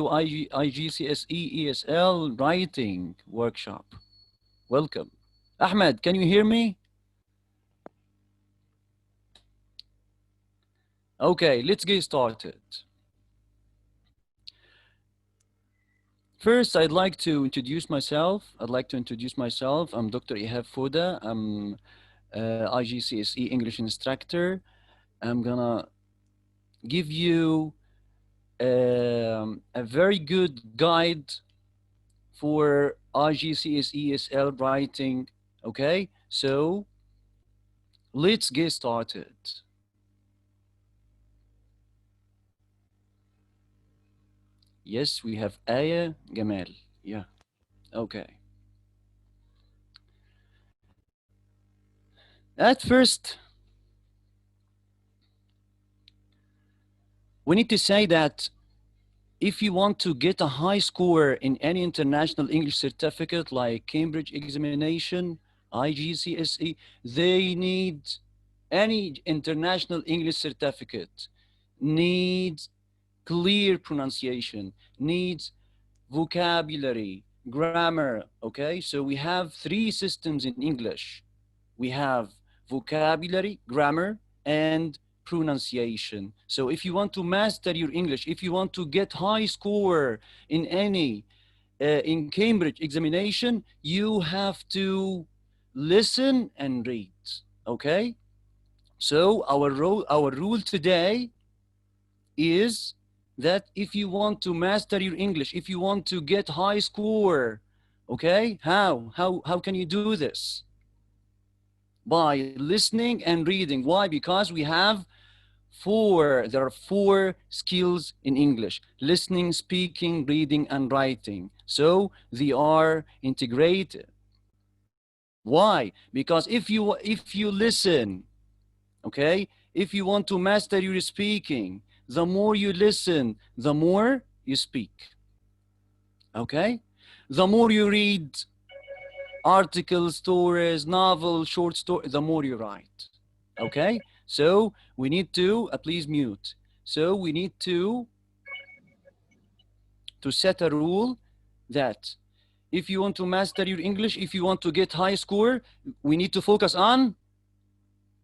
IGCSE ESL writing workshop. Welcome. Ahmed, can you hear me? Okay, let's get started. First, I'd like to introduce myself. I'm Dr. Ehab Fouda. I'm IGCSE English instructor. I'm gonna give you a very good guide for IGCSE ESL writing. Okay, so let's get started. Yes, we have Aya Gamal. Yeah, okay. At first, we need to say that if you want to get a high score in any international English certificate like Cambridge examination, IGCSE, they need any international English certificate needs clear pronunciation, needs vocabulary, grammar, okay? So we have three systems in English. We have vocabulary, grammar, and pronunciation. So if you want to master your English, if you want to get high score in any in Cambridge examination, you have to listen and read, okay? So our rule today is that if you want to master your English, if you want to get high score, okay, how can you do this? By listening and reading. Why? Because we have there are four skills in English: listening, speaking, reading, and writing. So they are integrated. Why? Because if you listen, okay, if you want to master your speaking, the more you listen, the more you speak. Okay? The more you read articles, stories, novels, short stories, the more you write. Okay? So we need to, please mute. So we need to set a rule that if you want to master your English, if you want to get high score, we need to focus on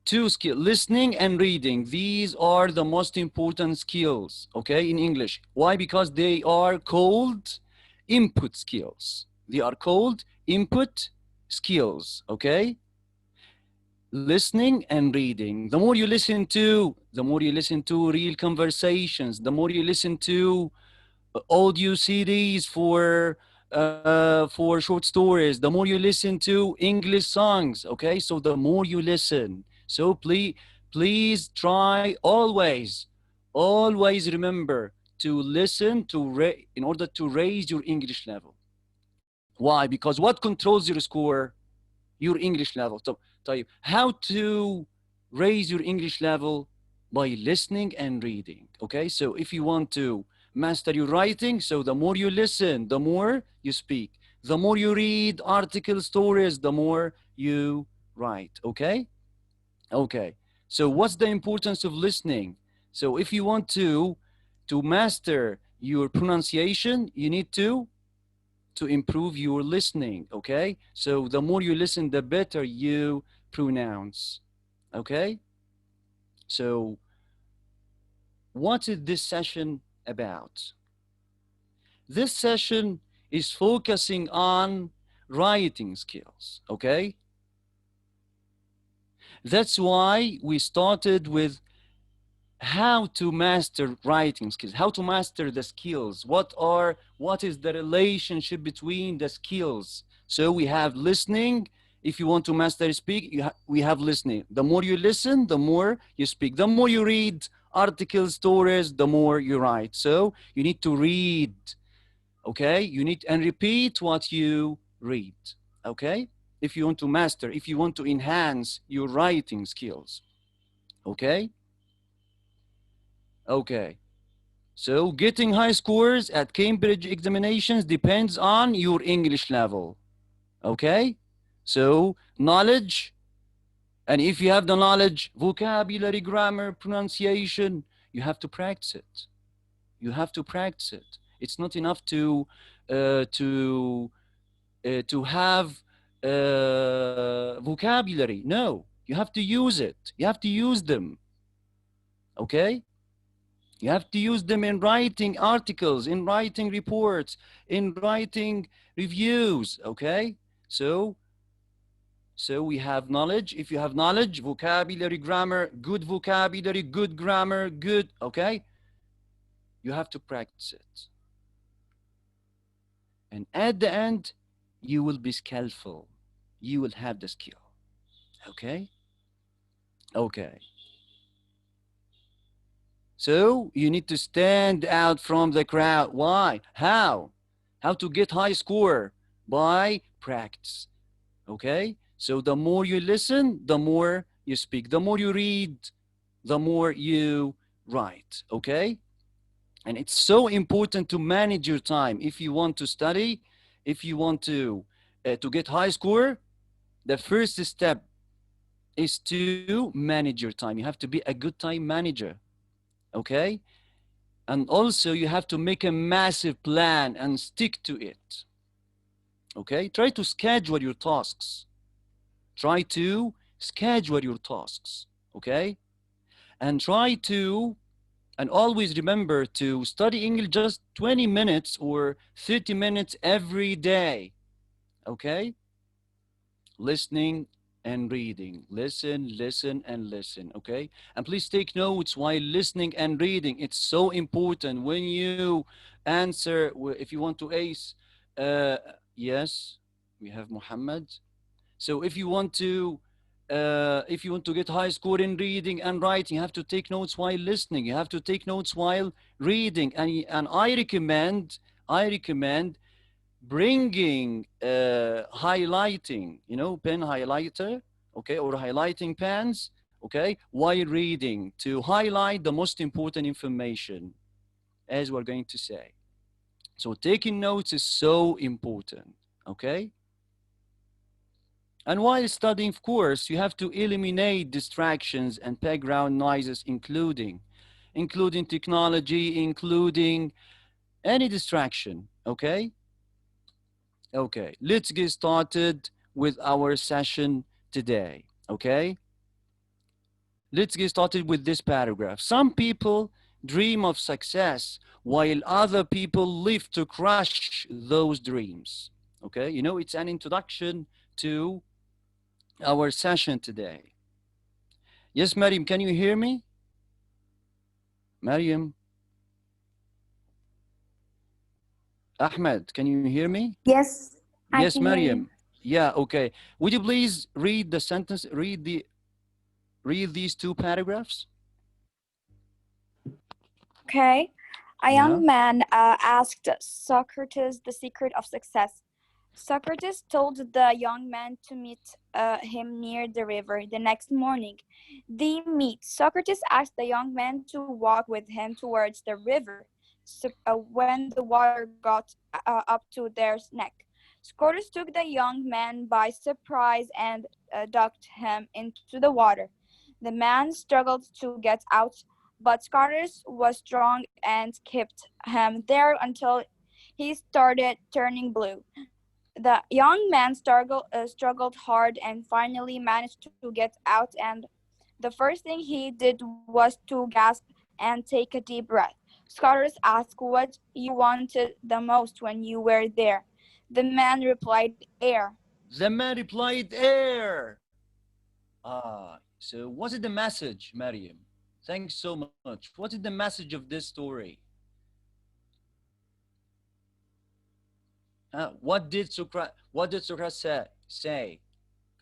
two skills: listening and reading. These are the most important skills, okay, in English. Why? Because they are called input skills. They are called input skills, okay? Listening and reading. The more you listen to real conversations, the more you listen to audio CDs for short stories, the more you listen to English songs, okay? So the more you listen. So please try always remember to listen in order to raise your English level. Why? Because what controls your score? Your English level. So how to raise your English level? By listening and reading, okay? So if you want to master your writing, so the more you listen, the more you speak. The more you read articles, stories, the more you write, okay? Okay, so what's the importance of listening? So if you want to master your pronunciation, you need to improve your listening, okay? So the more you listen, the better you pronounce, okay? So what is this session about? This session is focusing on writing skills, okay? That's why we started with how to master writing skills, how to master the skills. What is the relationship between the skills? So we have listening. If you want to master speak, we have listening. The more you listen, the more you speak. The more you read articles, stories, the more you write. So you need to read, okay? You need and repeat what you read, okay? If you want to master, if you want to enhance your writing skills, okay? Okay, so getting high scores at Cambridge examinations depends on your English level, okay? So knowledge, and if you have the knowledge, vocabulary, grammar, pronunciation, you have to practice it. You have to practice it. It's not enough to have vocabulary. No, you have to use it. You have to use them. Okay? You have to use them in writing articles, in writing reports, in writing reviews. Okay? So we have knowledge. If you have knowledge, vocabulary, grammar, good vocabulary, good grammar, good, okay? You have to practice it. And at the end, you will be skillful. You will have the skill. Okay? Okay. So you need to stand out from the crowd. Why? How? How to get high score? By practice. Okay? So the more you listen, the more you speak. The more you read, the more you write. Okay? And it's so important to manage your time. If you want to study, if you want to get high score, the first step is to manage your time. You have to be a good time manager. Okay? And also you have to make a massive plan and stick to it. Okay? Try to schedule your tasks. Try to schedule your tasks. Okay? And try to, and always remember to study English just 20 minutes or 30 minutes every day. Okay? Listening and reading. Listen, listen, and listen. Okay? And please take notes while listening and reading. It's so important when you answer, if you want to ace, yes, we have Muhammad. So if you want to get high score in reading and writing, you have to take notes while listening. You have to take notes while reading. And I recommend bringing highlighting, you know, pen highlighter, okay, or highlighting pens, okay, while reading to highlight the most important information, as we're going to say. So taking notes is so important, okay? And while studying, of course, you have to eliminate distractions and background noises, including technology, including any distraction, okay? Okay, let's get started with our session today, okay? Let's get started with this paragraph. Some people dream of success while other people live to crush those dreams, okay? You know, it's an introduction to our session today. Yes, Mariam, can you hear me? Mariam? Ahmed, can you hear me? Yes, I Yes, can hear you. Mariam. Yeah, okay. Would you please read the sentence, read these two paragraphs? Okay. A Yeah. young man asked Socrates the secret of success. Socrates told the young man to meet him near the river the next morning. They meet. Socrates asked the young man to walk with him towards the river when the water got up to their neck. Socrates took the young man by surprise and ducked him into the water. The man struggled to get out, but Socrates was strong and kept him there until he started turning blue. The young man struggled hard and finally managed to get out, and the first thing he did was to gasp and take a deep breath. Scholars asked what you wanted the most when you were there. The man replied, air. The man replied, air. So what is the message, Mariam? Thanks so much. What is the message of this story? What did Socrates say?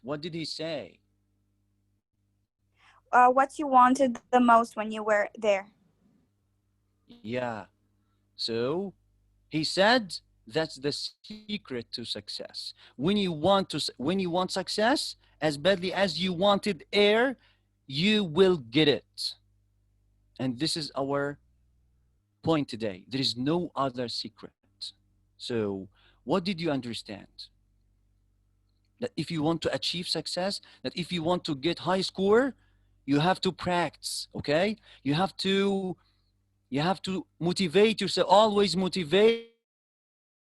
What did he say? What you wanted the most when you were there. Yeah. So he said that's the secret to success. When you want success as badly as you wanted air, you will get it. And this is our point today. There is no other secret. So what did you understand? That if you want to achieve success, that if you want to get high score, you have to practice, okay? You have to You have to motivate yourself, always motivate yourself to write because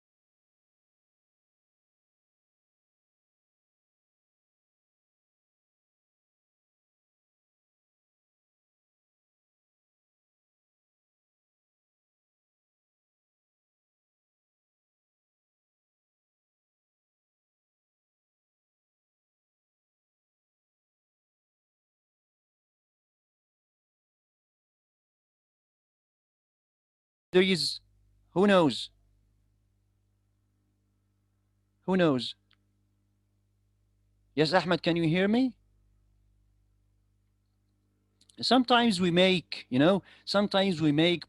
there is, who knows? Who knows? Yes, Ahmed, can you hear me? Sometimes we make, sometimes we make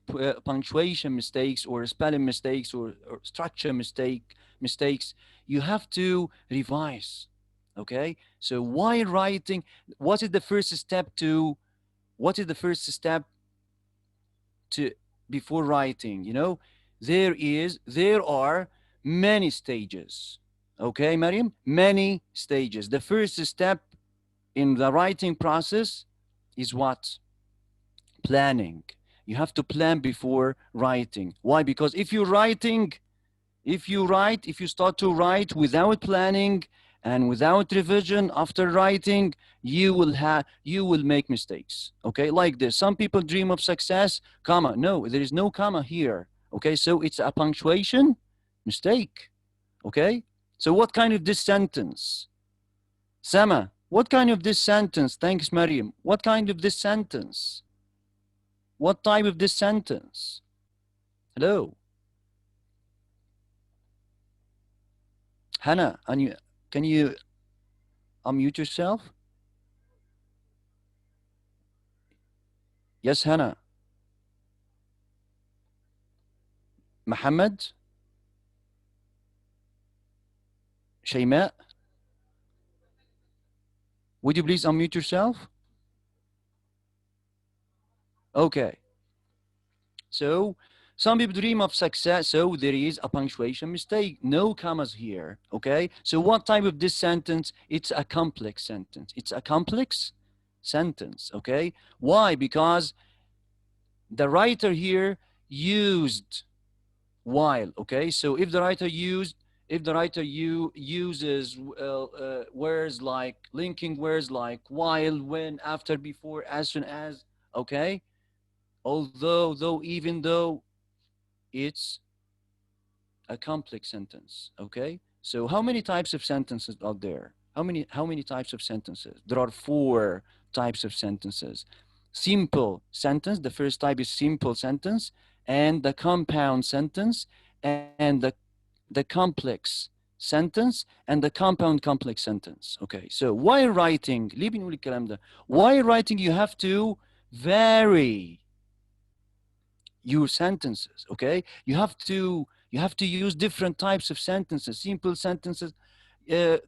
punctuation mistakes or spelling mistakes or structure mistakes. You have to revise. Okay. So while writing, what is the first step to, what is the first step to before writing? There are many stages. Okay, Mariam, many stages. The first step in the writing process is what? Planning. You have to plan before writing. Why? Because if you're writing, if you start to write without planning and without revision after writing, you will make mistakes. Okay, like this. Some people dream of success, comma. No, there is no comma here. Okay, so it's a punctuation mistake. Okay, so what kind of this sentence? Sama, what kind of this sentence? Thanks, Mariam. What kind of this sentence? What type of this sentence? Hello, Hannah. Can you unmute yourself? Yes, Hannah. Muhammad, Shayma, would you please unmute yourself? Okay. So some people dream of success, so there is a punctuation mistake. No commas here. Okay. So what type of this sentence? It's a complex sentence. It's a complex sentence. Okay. Why? Because the writer here used while. Okay. So if the writer uses words like linking words like while, when, after, before, as soon as. Okay. Although, though, even though, it's a complex sentence. Okay. So how many types of sentences are there? How many types of sentences? There are 4 types of sentences. Simple sentence. The first type is simple sentence, and the compound sentence, and the complex sentence, and the compound complex sentence. Okay. So while writing, while writing, you have to vary your sentences. Okay. You have to use different types of sentences: simple sentences,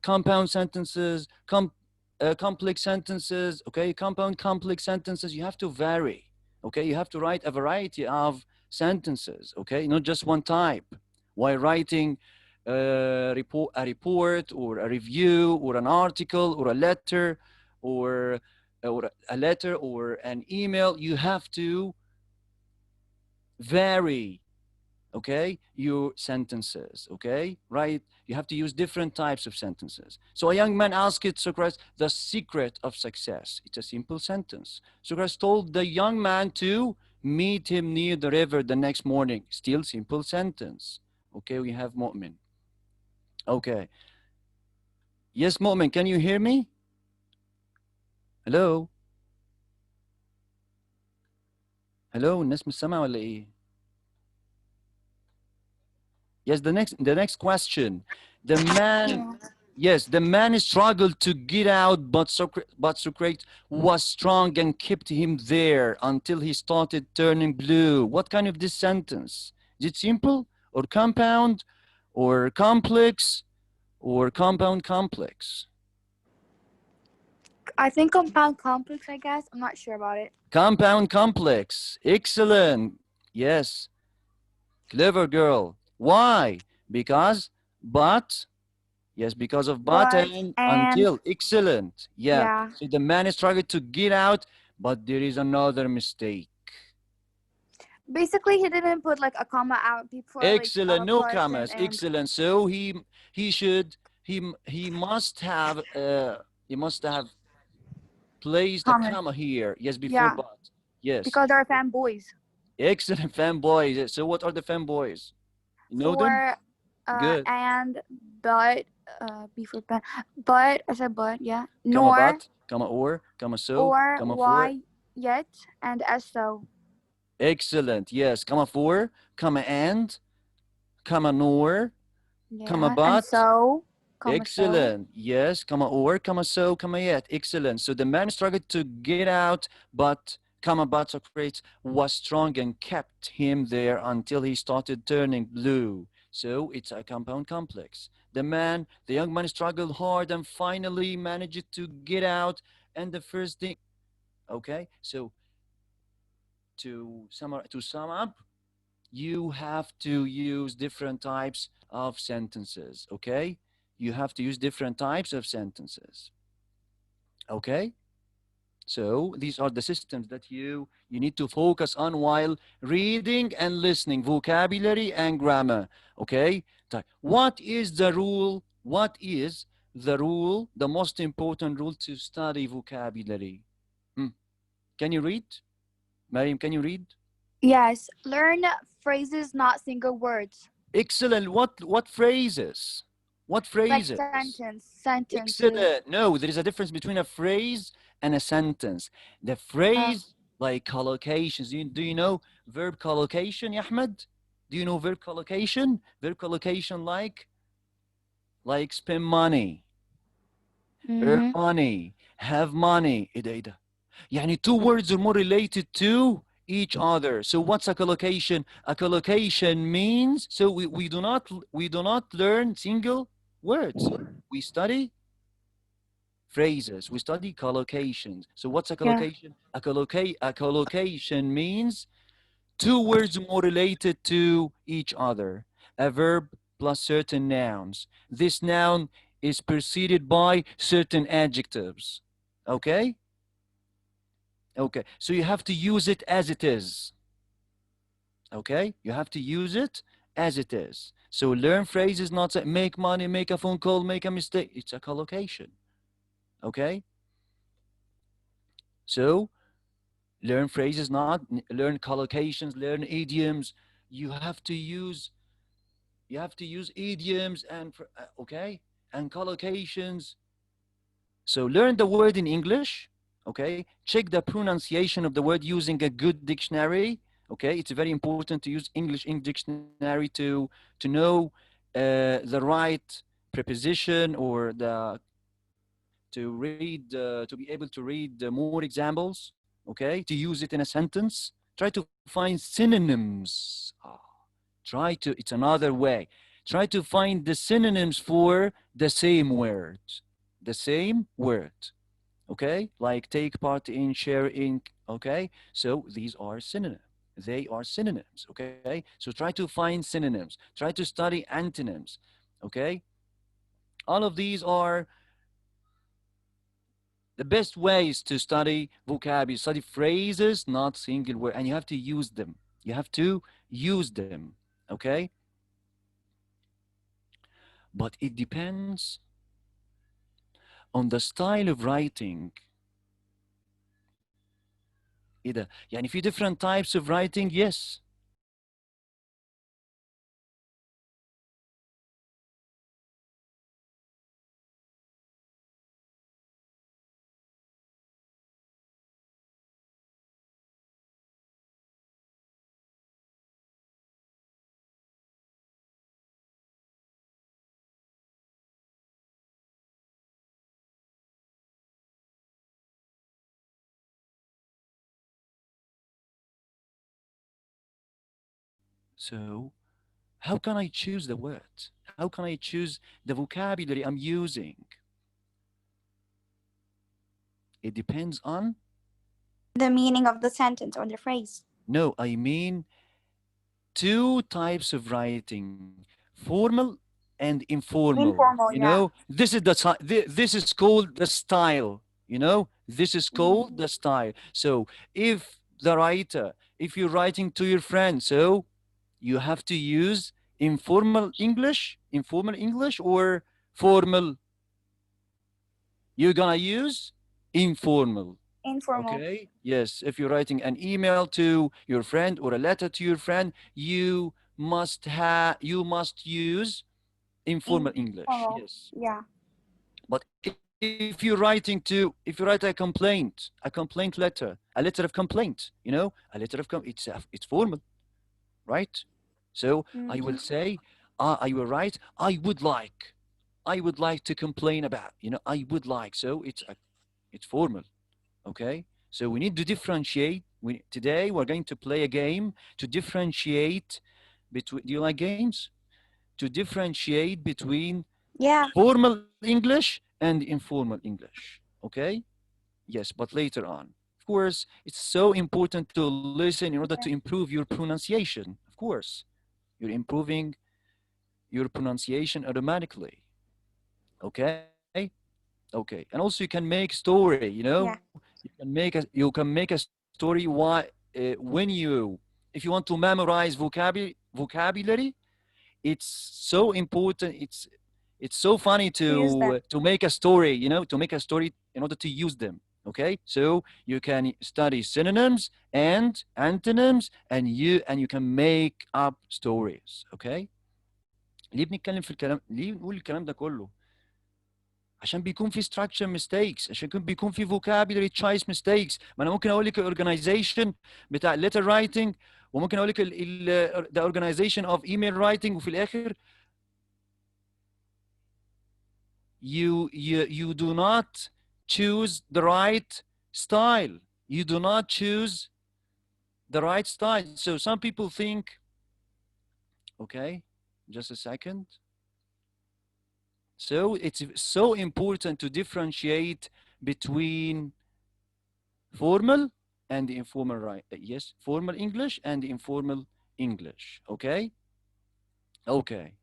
compound sentences, complex sentences. Okay. Compound complex sentences. You have to vary. Okay. You have to write a variety of sentences. Okay. Not just one type. While writing a report or a review or an article or a letter or an email, you have to vary, okay, your sentences. Okay, right? You have to use different types of sentences. So a young man asked Socrates the secret of success. It's a simple sentence. Socrates told the young man to meet him near the river the next morning. Still simple sentence. Okay, we have Mu'min. Okay. Yes, Mu'min, can you hear me? Hello? Hello, الناس مش سامعة ولا ايه؟ Yes, the next question. The man, yes, the man struggled to get out, but Socrates was strong and kept him there until he started turning blue. What kind of this sentence? Is it simple or compound or complex or compound complex? I think compound complex, I guess. I'm not sure about it. Compound complex. Excellent. Yes. Clever girl. Why? Because but. Yes, because of but and until. Excellent. Yeah. So the man struggled to get out, but there is another mistake. Basically, he didn't put like a comma out before Excellent, no person commas. and Excellent. So he should he must have placed a commas. comma here. Yes, before Yeah, but. Yes. because they're fanboys. Excellent, fanboys. So what are the fanboys? You know them? For Good. and but before but I said but yeah Comma nor but, comma comma so, or comma for. why yet and as so. Excellent. Yes, comma for, comma and, comma nor, comma Yeah, and but. so, comma so. Excellent. Yes, comma or, comma so, comma yet. Excellent. So the man struggled to get out, but, comma but Socrates was strong and kept him there until he started turning blue. So it's a compound complex. The young man struggled hard and finally managed to get out. And the first thing, okay, so to sum up, you have to use different types of sentences, okay? You have to use different types of sentences, okay? So these are the systems that you need to focus on while reading and listening, vocabulary and grammar, okay? What is the rule? What is the rule, the most important rule to study vocabulary? Hmm. Can you read? Mariam, can you read? Yes, learn phrases, not single words. Excellent. What phrases? What Like phrases? sentences. Excellent. No, there is a difference between a phrase and a sentence. The phrase, like collocations. Do you know verb collocation, Ahmed? Do you know verb collocation? Verb collocation like spend money, earn Mm-hmm. money, have money. إيه ده إيه ده؟ يعني two words are more related to each other. So what's a collocation? A collocation means so we do not learn single words. We study phrases. We study collocations. So what's a Yeah. collocation? A collocation means two words more related to each other. A verb plus certain nouns. This noun is preceded by certain adjectives. Okay? Okay. So you have to use it as it is. Okay? You have to use it as it is. So learn phrases, not say, make money, make a phone call, make a mistake. It's a collocation. Okay? So learn phrases, not learn collocations, learn idioms. You have to use idioms and okay, and collocations. So learn the word in English, okay? Check the pronunciation of the word using a good dictionary, okay? It's very important to use English dictionary to know the right preposition or to be able to read more examples, okay? To use it in a sentence. Try to find synonyms. It's another way. Try to find the synonyms for the same word. The same word, okay? Like take part in, share in, okay? So these are synonyms. They are synonyms, okay? So try to find synonyms. Try to study antonyms, okay? All of these are the best ways to study vocabulary, study phrases, not single word, and you have to use them. You have to use them, okay? But it depends on the style of writing. ايه ده؟ يعني في different types of writing, yes. So how can I choose the word? How can I choose the vocabulary I'm using? It depends on, The meaning of the sentence or the phrase. no, I mean two types of writing, formal and informal. Informal, You yeah. know, this is called the style. You know, this is called the style. So if the writer. If you're writing to your friend, so you have to use informal English or formal. You're gonna use informal. Informal. Okay, yes, if you're writing an email to your friend or a letter to your friend, you must use informal English. Informal. Yes. Yeah. But if you write a complaint letter, a letter of complaint, a letter of it's formal, right? So I will say, I will write, I would like to complain about, I would like. So it's formal, okay? So we need to differentiate. Today we're going to play a game to differentiate between. Do you like games? To differentiate between Yeah. formal English and informal English. Okay? Yes, but later on. Of course, it's so important to listen in order to improve your pronunciation. Of course, you're improving your pronunciation automatically. Okay? Okay. And also you can make story, Yeah. you can make a story why when if you want to memorize vocabulary, it's so important. It's so funny To use them. to make a story, to make a story in order to use them. Okay, so you can study synonyms and antonyms, and you can make up stories. Okay, ليه بنتكلم في الكلام؟ ليه بنقول الكلام ده كله؟ عشان بيكون في structure mistakes، عشان بيكون في vocabulary choice mistakes. ما انا ممكن اقول لك الاورجنايزيشن بتاع letter writing، وممكن اقول لك the organization of email writing، وفي الاخر you do not choose the right style. You do not choose the right style. So some people think, okay, just a second. So it's so important to differentiate between formal and informal, right? Yes, formal English and informal English. Okay. Okay.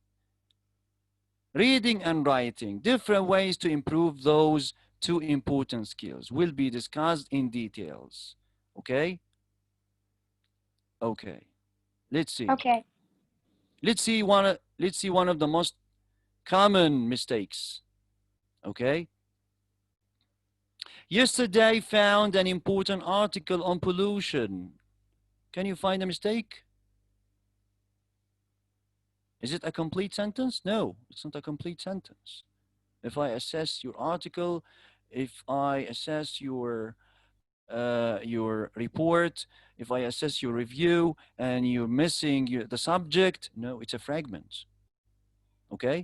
Reading and writing, different ways to improve those two important skills will be discussed in details. Okay? Okay. Let's see. Okay. Let's see one of the most common mistakes. Okay? Yesterday found an important article on pollution. Can you find a mistake? Is it a complete sentence? No, it's not a complete sentence. If I assess your article, if I assess your report, if I assess your review and you're missing the subject, no, it's a fragment. Okay?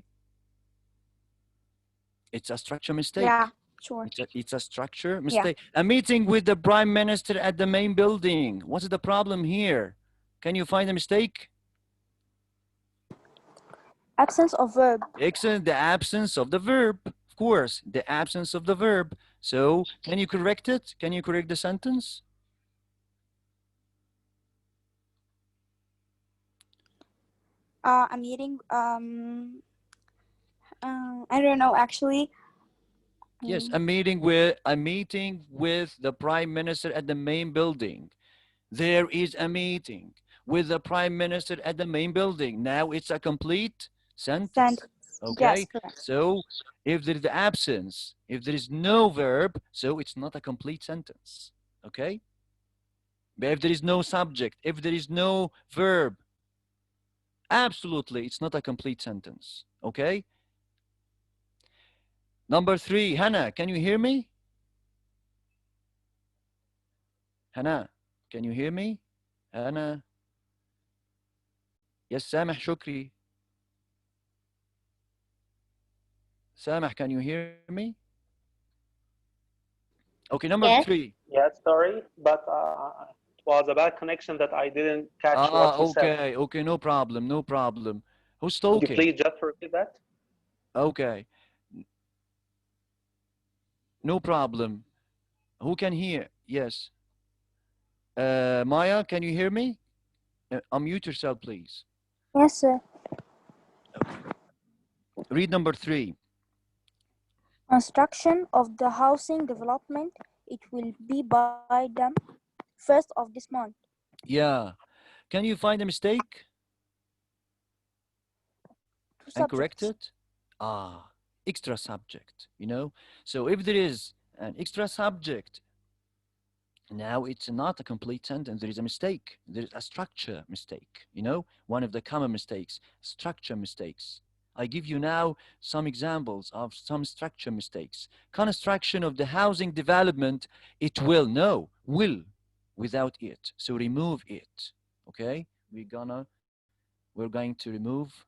It's a structure mistake. Yeah, sure. It's a structure mistake. Yeah. A meeting with the prime minister at the main building. What's the problem here? Can you find a mistake? Absence of verb. Excellent. The absence of the verb. Of course, the absence of the verb. So can you correct it? Can you correct the sentence? A meeting. I don't know actually. Yes, a meeting with the prime minister at the main building. There is a meeting with the prime minister at the main building. Now it's a complete sentence. Okay. Yes, correct. So if there is the absence, if there is no verb, so it's not a complete sentence. Okay. But if there is no subject, if there is no verb, absolutely, it's not a complete sentence. Okay. Number 3, Hannah, can you hear me? Hannah, can you hear me? Hannah. Yes, Samah Shukri. Samah, can you hear me? Okay, number 3. Yes, sorry, but it was a bad connection that I didn't catch what you said. Okay, no problem, no problem. Who's talking? Could you please just repeat that? Okay. No problem. Who can hear? Yes. Maya, can you hear me? Unmute yourself, please. Yes, sir. Okay. Read number 3. Construction of the housing development, it will be by them 1st of this month. Yeah. Can you find a mistake and correct Subjects. it? Ah, extra subject, you know? So if there is an extra subject, now it's not a complete sentence. There is a mistake. There's a structure mistake, you know? One of the common mistakes, structure mistakes. I give you now some examples of some structure mistakes. Construction of the housing development, it will, no, will, without it. So remove it, okay? We're going to remove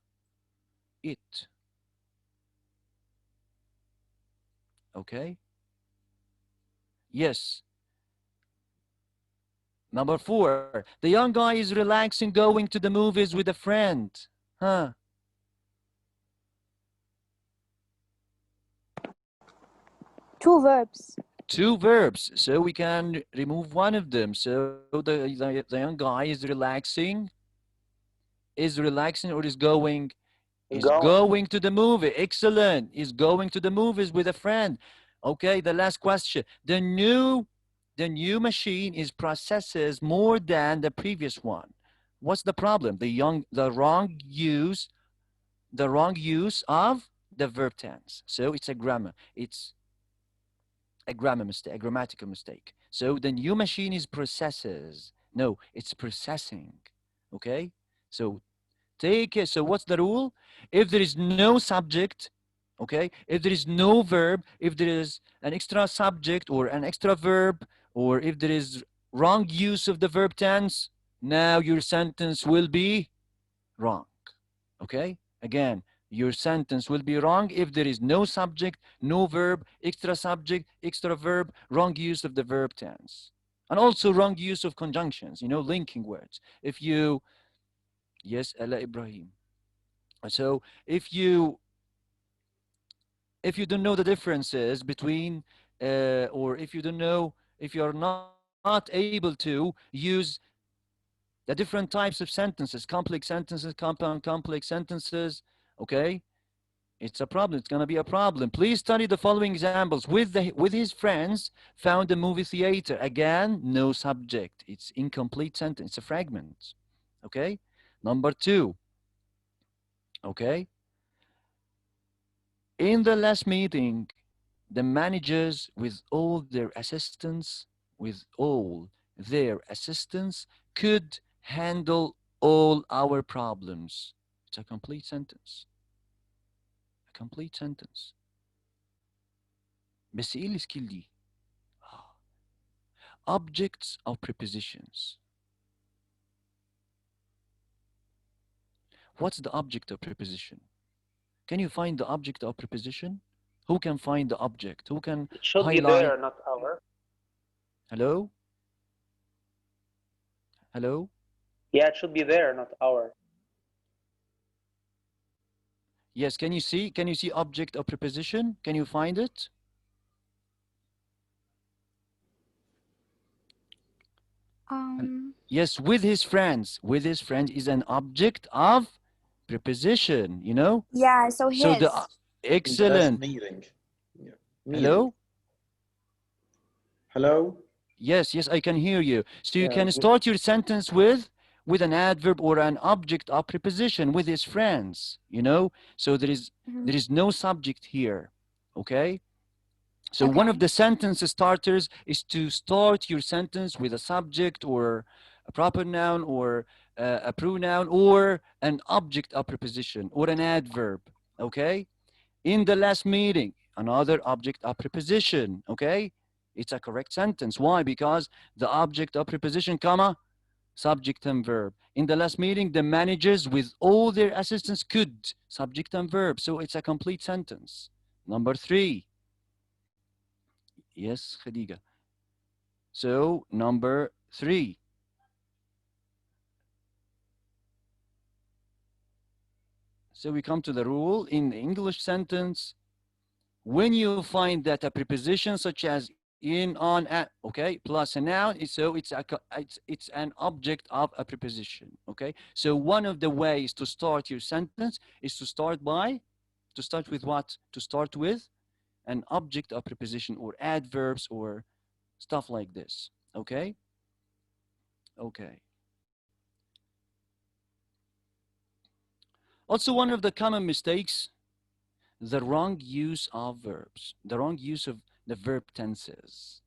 it, okay? Yes. Number 4, the young guy is relaxing going to the movies with a friend. Huh? Two verbs. Two verbs, so we can remove one of them. So the young guy is relaxing or is going? Is going to the movie. Excellent. Is going to the movies with a friend. Okay, the last question. The new machine is processes more than the previous one. What's the problem? The wrong use of the verb tense. So it's a grammar. It's a grammar mistake, a grammatical mistake. So the new machine is processes. No, it's processing. Okay? So take it. So what's the rule? If there is no subject, okay, if there is no verb, if there is an extra subject or an extra verb, or if there is wrong use of the verb tense, now your sentence will be wrong. Okay? Again, your sentence will be wrong if there is no subject, no verb, extra subject, extra verb, wrong use of the verb tense. And also wrong use of conjunctions, you know, linking words. If you, yes, Ala Ibrahim. So if you don't know the differences between, or if you don't know, if you're not able to use the different types of sentences, complex sentences, compound complex sentences, okay, it's a problem. It's going to be a problem. Please study the following examples. With his friends, found a movie theater. Again, no subject. It's incomplete sentence. It's a fragment. Okay. Number 2. Okay. In the last meeting, the managers with all their assistants could handle all our problems. It's a complete sentence. A complete sentence. بس ايه السكيل دي؟ Objects of prepositions. What's the object of preposition? Can you find the object of preposition? Who can find the object? Who can It should highlight? be there, not our. Hello? Hello? Yeah, it should be there, not our. Yes, can you see? Can you see object of preposition? Can you find it? Yes, with his friends. With his friends is an object of preposition, you know? Yeah, so his. So the excellent. Meeting. Yeah. Hello? Hello? Yes, I can hear you. So you can start your sentence with an adverb or an object of preposition, with his friends, you know? So there is no subject here, okay? So one of the sentence starters is to start your sentence with a subject or a proper noun or a pronoun or an object of preposition or an adverb, okay? In the last meeting, another object of preposition, okay? It's a correct sentence. Why? Because the object of preposition, comma, subject and verb. In the last meeting, the managers with all their assistants could, subject and verb. So it's a complete sentence. Number 3. Yes, Khadija. So number 3. So we come to the rule in the English sentence. When you find that a preposition such as in, on, at, okay, plus a noun, so it's an object of a preposition, okay? So one of the ways to start your sentence is to start with what? To start with an object of preposition or adverbs or stuff like this, okay? Okay. Also, one of the common mistakes, the wrong use of verbs, the wrong use of the verb tenses.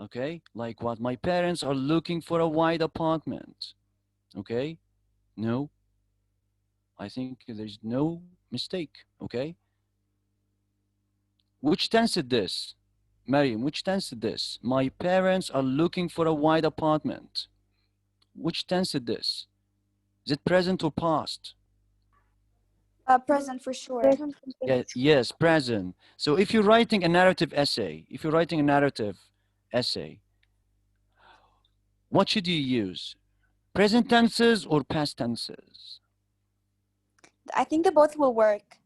Okay, like what, my parents are looking for a wide apartment. Okay, no, I think there's no mistake. Okay, which tense is this? Mariam, which tense is this? My parents are looking for a wide apartment. Which tense is this? Is it present or past? Present for sure. Yeah, yes, present. So if you're writing a narrative essay, what should you use? Present tenses or past tenses? I think the both will work.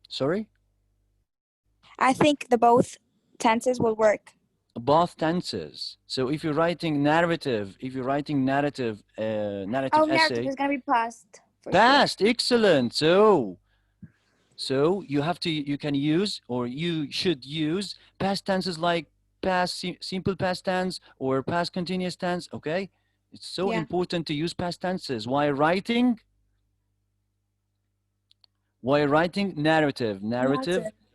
Sorry? I think the both tenses will work. Both tenses. So if you're writing narrative, narrative narrative essay, is gonna be past. Past, excellent. So you can use, or you should use, past tenses like past simple past tense or past continuous tense. Okay, it's so important to use past tenses while writing narrative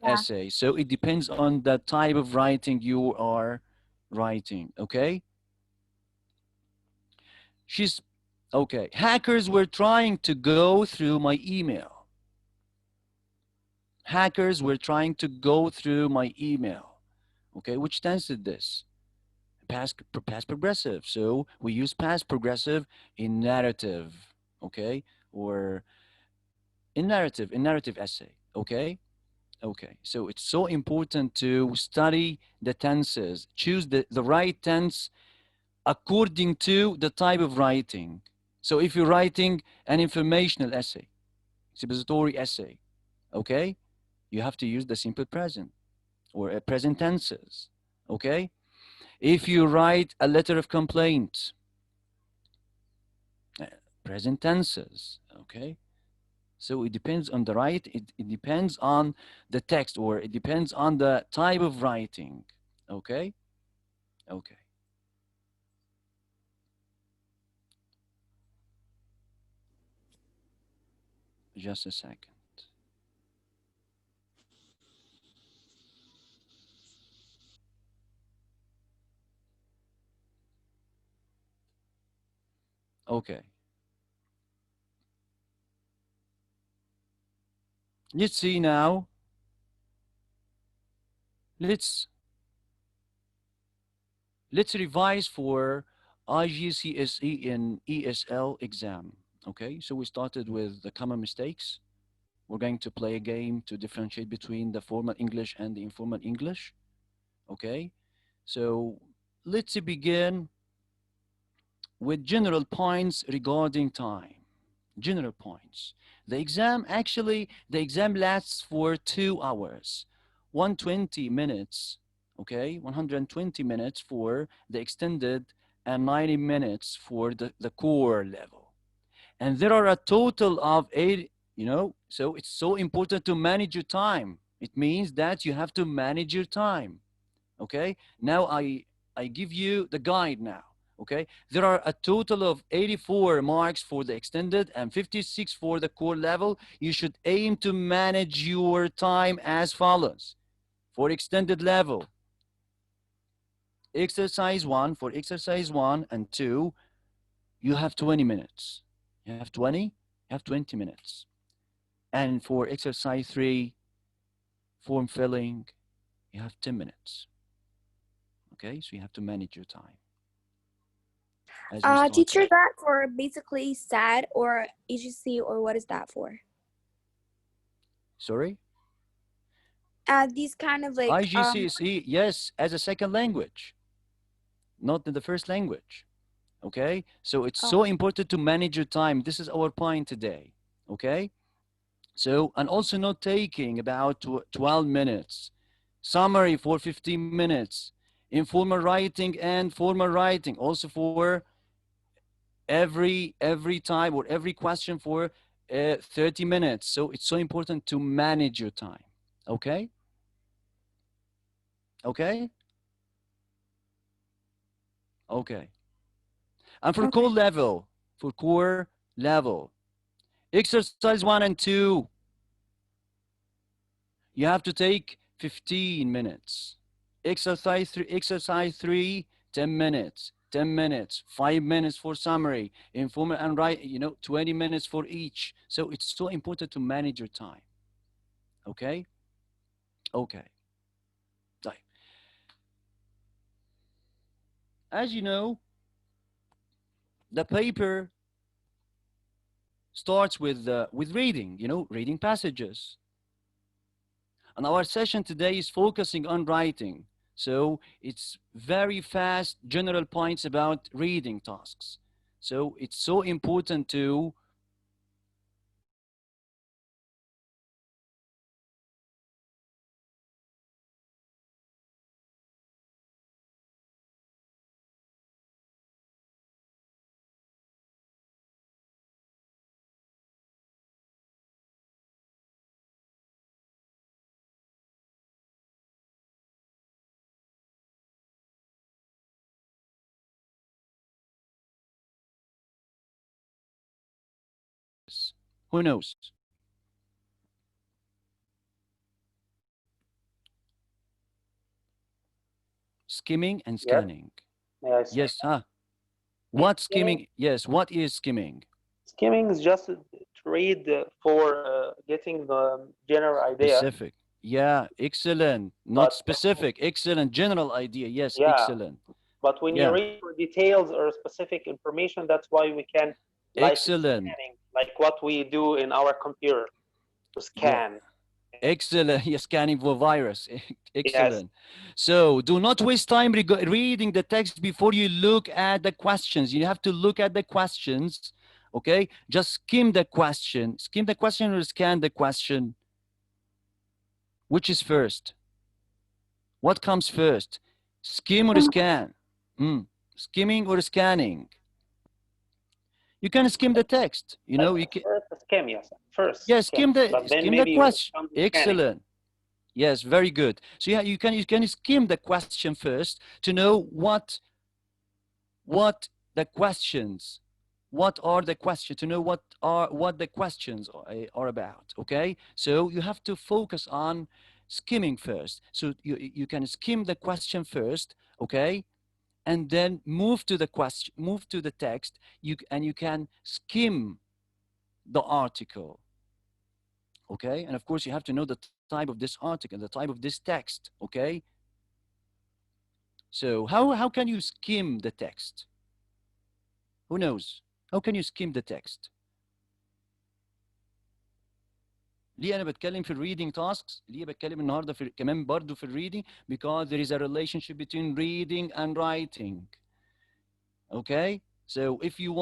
essay. So it depends on the type of writing you are writing. Okay, hackers were trying to go through my email. Hackers were trying to go through my email. Okay, which tense is this? Past progressive. So we use past progressive in narrative. Okay, or in narrative essay. Okay. Okay, so it's so important to study the tenses, choose the right tense according to the type of writing. So if you're writing an informational essay, expository essay, okay, you have to use the simple present or present tenses, okay? If you write a letter of complaint, present tenses, okay? So it depends on the it depends on the text, or it depends on the type of writing, okay? Okay. Just a second. Okay. Let's see now. Let's revise for IGCSE and ESL exam. Okay, so we started with the common mistakes. We're going to play a game to differentiate between the formal English and the informal English. Okay, so let's begin with general points regarding time. General points. The exam lasts for 2 hours, 120 minutes, okay, 120 minutes for the extended and 90 minutes for the core level. And there are a total of 8, so it's so important to manage your time. It means that you have to manage your time, okay? Now I give you the guide now. Okay, there are a total of 84 marks for the extended and 56 for the core level. You should aim to manage your time as follows. For extended level, exercise 1, for exercise 1 and 2, you have 20 minutes. You have 20 minutes. And for exercise 3, form filling, you have 10 minutes. Okay, so you have to manage your time. Teacher, that for basically SAT or IGCSE, or what is that for? Sorry? These kind of like IGCSE, yes, as a second language, not in the first language. Okay, so it's so important to manage your time. This is our point today. Okay, so, and also not taking about 12 minutes, summary for 15 minutes, informal writing and formal writing also for every time or every question for 30 minutes. So it's so important to manage your time. Okay. Okay. Okay. And for core level, exercise 1 and 2, you have to take 15 minutes. Exercise 3, 10 minutes. 10 minutes, 5 minutes for summary, informal and write, 20 minutes for each. So it's so important to manage your time. Okay? Okay. As you know, the paper starts with reading, reading passages. And our session today is focusing on writing. So it's very fast general points about reading tasks. So it's so important to who knows? Skimming and scanning. Yes, huh? What skimming? Yes, what is skimming? Skimming is just to read for getting the general idea. Specific. Yeah, excellent. Not specific. Excellent. General idea. Yes, yeah. Excellent. But when you read for details or specific information, that's why we can excellent. Scanning, like what we do in our computer to scan. Yeah. Excellent. You're scanning for virus. Excellent. Yes. So do not waste time reading the text before you look at the questions. You have to look at the questions. Okay. Just skim the question. Skim the question or scan the question. Which is first? What comes first? Skim or scan? Skimming or scanning? You can skim the text. You know, you can first skim, yes. First. Yes, skim the question. Excellent. Yes, very good. So yeah, you can skim the question first to know what the questions, to know what the questions are about. Okay, so you have to focus on skimming first. So you can skim the question first. Okay, and then move to the question, move to the text. You can skim the article. Okay, and of course you have to know the type of this article, the type of this text. Okay, so how can you skim the text? Who knows? How can you skim the text? ليه أنا بتكلم في reading tasks؟ ليه بتكلم النهارده كمان برضو في reading? Because there is a relationship between reading and writing. Okay, so if you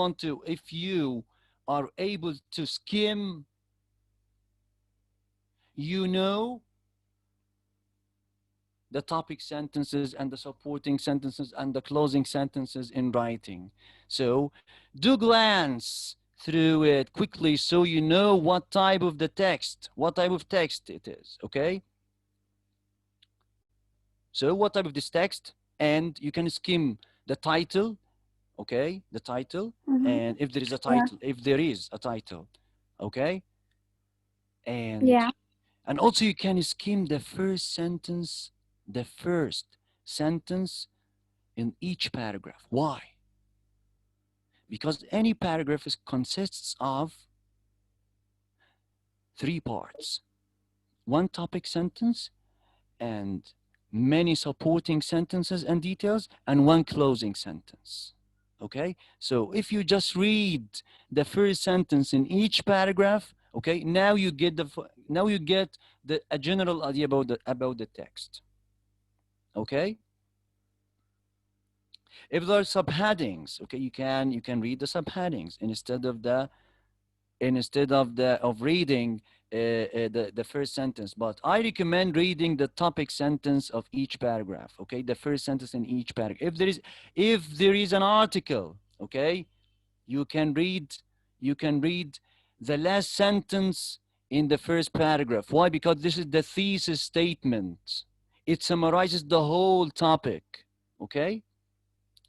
are able to skim, you know the topic sentences and the supporting sentences and the closing sentences in writing. So do glance through it quickly so you know what type of text it is. Okay, so what type of this text, and you can skim the title. Okay, the title, and if there is a title, okay, and also you can skim the first sentence in each paragraph. Why? Because any paragraph consists of 3 parts: one topic sentence and many supporting sentences and details, and one closing sentence. Okay, so if you just read the first sentence in each paragraph, okay, now you get a general idea about the text. Okay, if there are subheadings, okay, you can read the subheadings instead of reading the first sentence. But I recommend reading the topic sentence of each paragraph. Okay, the first sentence in each paragraph. If there is an article, okay, you can read the last sentence in the first paragraph. Why? Because this is the thesis statement. It summarizes the whole topic. Okay,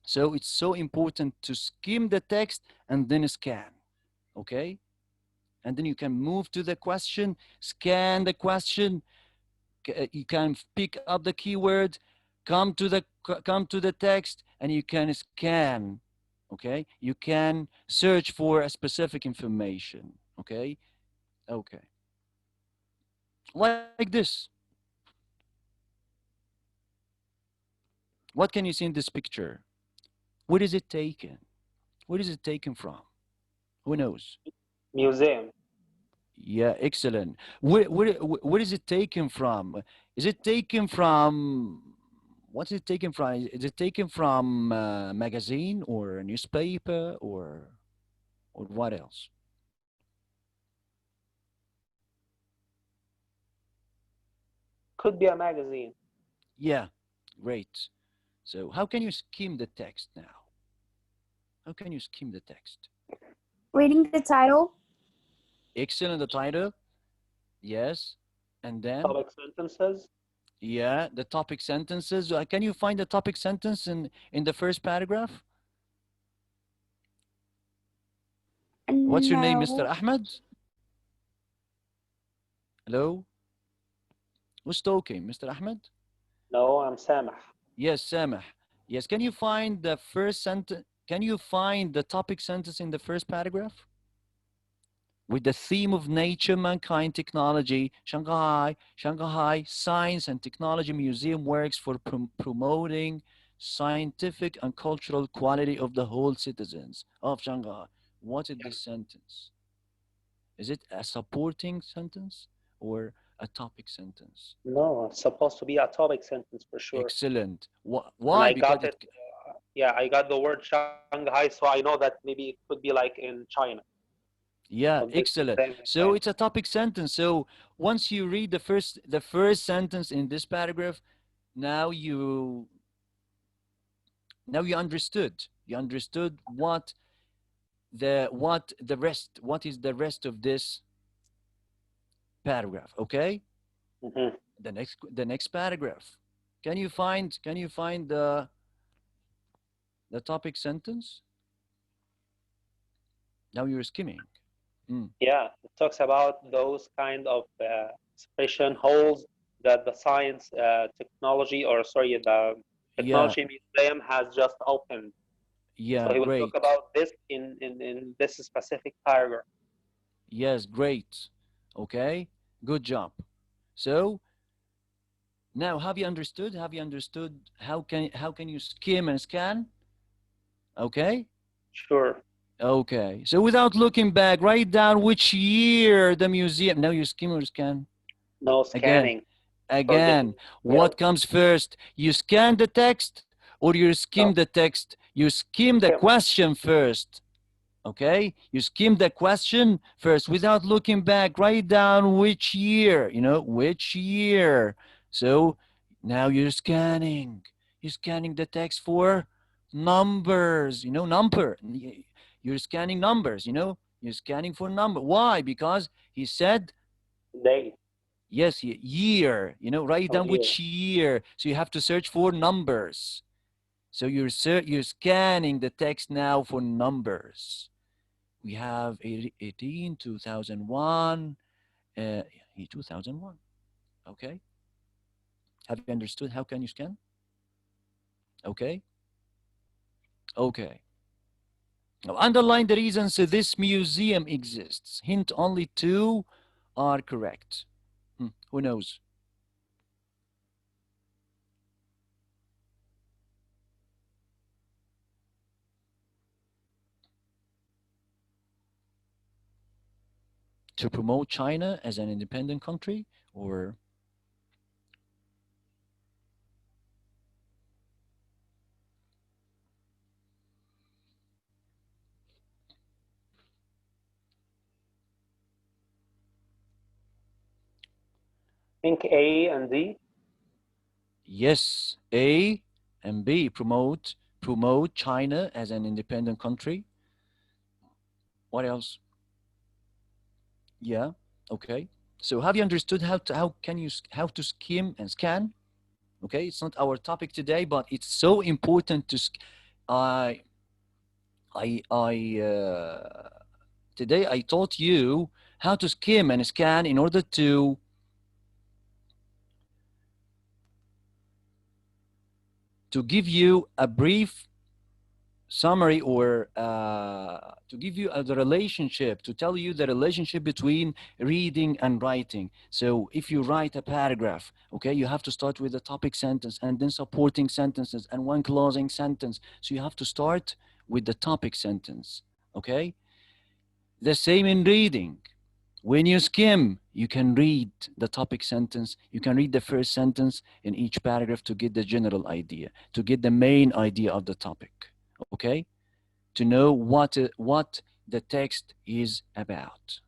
So it's so important to skim the text and then scan, okay? And then you can move to the question, scan the question, you can pick up the keyword, come to the text, and you can scan, okay? You can search for a specific information, okay? Okay. Like this. What can you see in this picture? Where is it taken? Where is it taken from? Who knows? Museum. Yeah, excellent. Where is it taken from? Is it taken from, what's it taken from? Is it taken from a magazine or a newspaper or what else? Could be a magazine. Yeah, great. So how can you skim the text now? How can you skim the text? Reading the title. Excellent, the title. Yes. And then? Topic sentences. Yeah, the topic sentences. Can you find the topic sentence in the first paragraph? What's your name, Mr. Ahmed? Hello? Who's talking, Mr. Ahmed? No, I'm Samah. Yes, Samah. Yes, can you find the first sentence? Can you find the topic sentence in the first paragraph? With the theme of nature, mankind, technology, Shanghai Science and Technology Museum works for promoting scientific and cultural quality of the whole citizens of Shanghai. What is this sentence? Is it a supporting sentence or a topic sentence? No, it's supposed to be a topic sentence for sure. Excellent. Why? And I because got it. Yeah, I got the word Shanghai, so I know that maybe it could be like in China. Yeah, excellent. So it's a topic sentence. So once you read the first sentence in this paragraph, now you understood. You understood what is the rest of this paragraph, okay? Mm-hmm. The next paragraph. Can you find the topic sentence? Now you're skimming. Yeah, it talks about those kind of expression holes that the science technology, or sorry, the technology museum has just opened. Yeah, so he will great. talk about this in this specific paragraph. Yes, great. Okay, good job. So now, have you understood? Have you understood how can you skim and scan? Okay. Sure. Okay. So without looking back, write down which year the museum. Now you skim or scan? No scanning. Again, what comes first? You scan the text or you skim the text? You skim the question first. Okay, you skim the question first without looking back. Write down which year, which year. So now you're scanning the text for numbers, number. You're scanning numbers, you're scanning for number. Why? Because he said day. Yes, year, write down which year. So you have to search for numbers. So you're scanning the text now for numbers. We have 18, 2001, 2001. Okay. Have you understood how can you scan? Okay. Okay. Now underline the reasons this museum exists. Hint, only 2 are correct. Who knows? To promote China as an independent country, or think A and D. Yes, A and B. Promote China as an independent country. What else? Yeah. Okay. So have you understood how to skim and scan? Okay, it's not our topic today, but it's so important to I today I taught you how to skim and scan in order to give you a brief summary, or to give you the relationship, to tell you the relationship between reading and writing. So if you write a paragraph, okay, you have to start with the topic sentence and then supporting sentences and one closing sentence. So you have to start with the topic sentence, okay? The same in reading. When you skim, you can read the topic sentence. You can read the first sentence in each paragraph to get the general idea, to get the main idea of the topic, okay? To know what the text is about.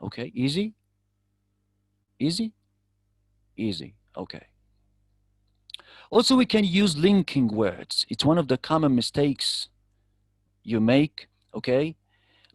Okay, easy? Easy? Easy, okay. Also, we can use linking words. It's one of the common mistakes you make, okay?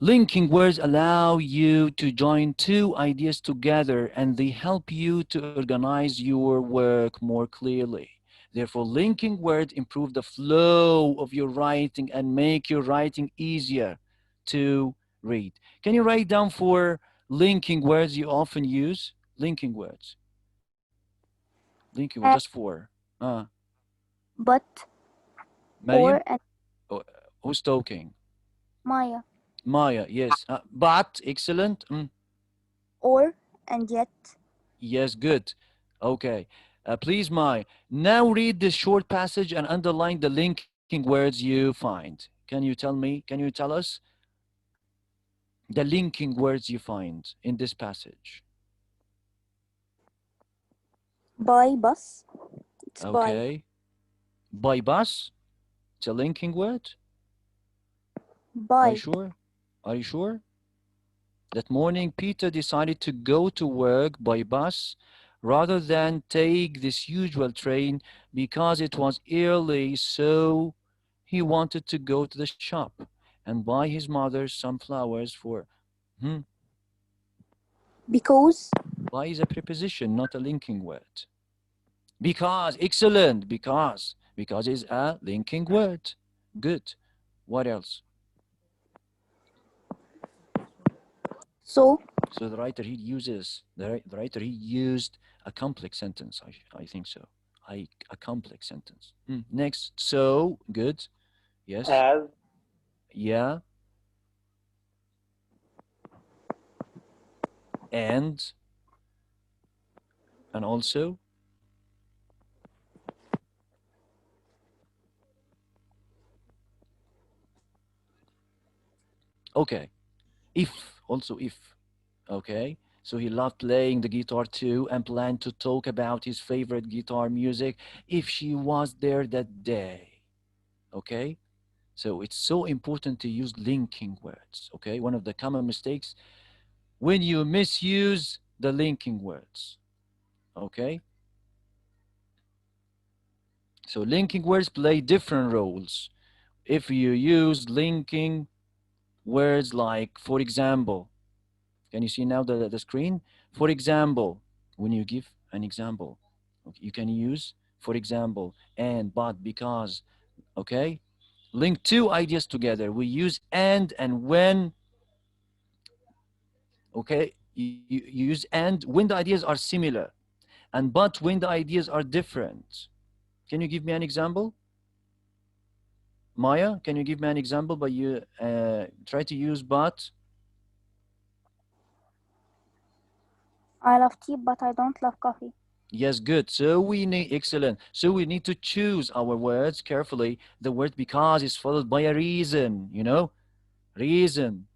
Linking words allow you to join two ideas together, and they help you to organize your work more clearly. Therefore, linking words improve the flow of your writing and make your writing easier to read. Can you write down for linking words you often use? Linking words. Linking words, just four. But, Mariam? or, and Oh, who's talking? Maya. Maya, yes. But, excellent. Or and yet. Yes, good. Okay. Please, Mai, now read this short passage and underline the linking words you find. Can you tell me, can you tell us the linking words you find in this passage? By bus. It's by. Okay. By bus? It's a linking word? Are you By. sure? Are you sure? That morning, Peter decided to go to work by bus rather than take this usual train because it was early, so he wanted to go to the shop and buy his mother some flowers for. Because. By is a preposition, not a linking word. Because, excellent, because. Because is a linking word. Good. What else? So. So the writer he uses, the writer he used a complex sentence, I think so. A complex sentence. Next, so, good. Yes. As. Yeah. And also. Okay. If, also if. Okay. So he loved playing the guitar too and planned to talk about his favorite guitar music if she was there that day. Okay. So it's so important to use linking words. Okay. One of the common mistakes when you misuse the linking words. Okay. So linking words play different roles. If you use linking words like, for example, can you see now the screen? For example, when you give an example, you can use, for example, and, but, because, okay? Link two ideas together. We use and when, okay? You use and when the ideas are similar, and but when the ideas are different. Can you give me an example? Maya, can you give me an example by you try to use but? I love tea, but I don't love coffee. Yes, good. So we need, excellent. So we need to choose our words carefully. The word because is followed by a reason, you know? Reason.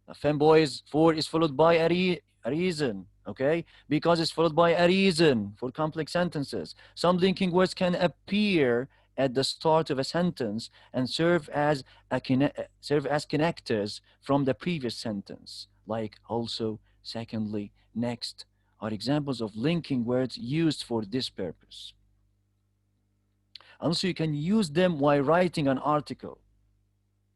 A femboys for is followed by a reason, okay? Because it's followed by a reason for complex sentences. Some linking words can appear at the start of a sentence and serve as connectors from the previous sentence, like also, secondly, next, are examples of linking words used for this purpose. Also, you can use them while writing an article,